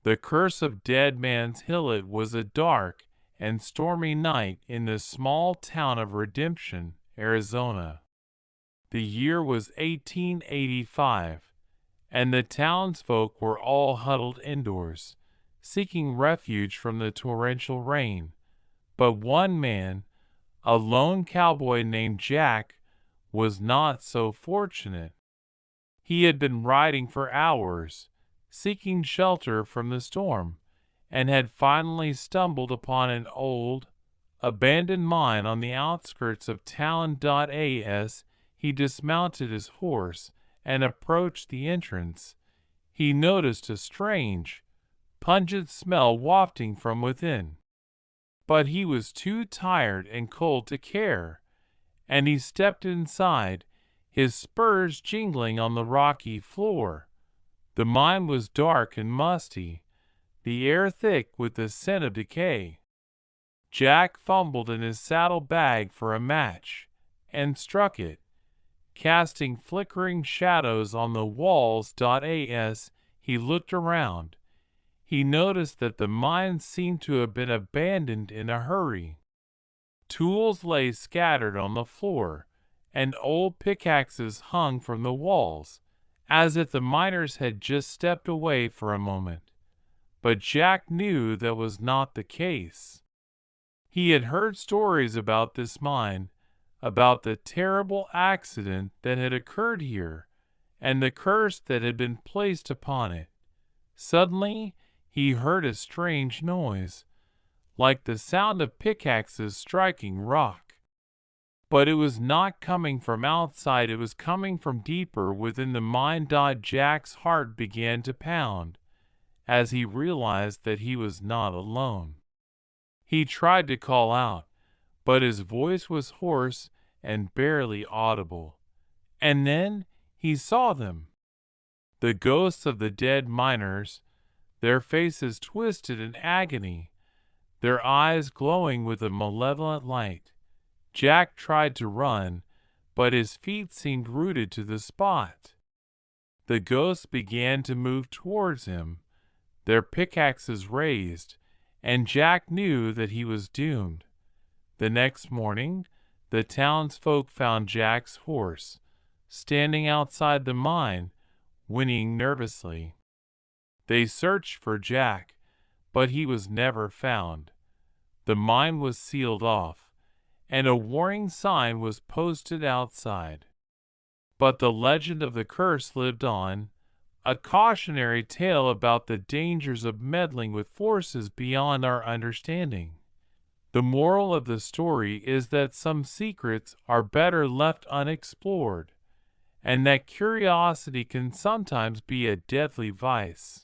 The curse of Dead Man's Hill. It was a dark and stormy night in the small town of Redemption, Arizona. The year was 1885, and the townsfolk were all huddled indoors, seeking refuge from the torrential rain. But one man, a lone cowboy named Jack, was not so fortunate. He had been riding for hours, seeking shelter from the storm, and had finally stumbled upon an old, abandoned mine on the outskirts of town. As he dismounted his horse and approached the entrance, he noticed a strange, pungent smell wafting from within. But he was too tired and cold to care, and he stepped inside, his spurs jingling on the rocky floor. The mine was dark and musty, the air thick with the scent of decay. Jack fumbled in his saddle-bag for a match, and struck it, casting flickering shadows on the walls. As he looked around, he noticed that the mine seemed to have been abandoned in a hurry. Tools lay scattered on the floor, and old pickaxes hung from the walls, as if the miners had just stepped away for a moment. But Jack knew that was not the case. He had heard stories about this mine, about the terrible accident that had occurred here, and the curse that had been placed upon it. Suddenly, he heard a strange noise, like the sound of pickaxes striking rock. But it was not coming from outside, it was coming from deeper within the mine. Jack's heart began to pound as he realized that he was not alone. He tried to call out, but his voice was hoarse and barely audible. And then he saw them, the ghosts of the dead miners, their faces twisted in agony, their eyes glowing with a malevolent light. Jack tried to run, but his feet seemed rooted to the spot. The ghosts began to move towards him, their pickaxes raised, and Jack knew that he was doomed. The next morning, the townsfolk found Jack's horse, standing outside the mine, whinnying nervously. They searched for Jack, but he was never found. The mine was sealed off, and a warning sign was posted outside. But the legend of the curse lived on, a cautionary tale about the dangers of meddling with forces beyond our understanding. The moral of the story is that some secrets are better left unexplored, and that curiosity can sometimes be a deadly vice.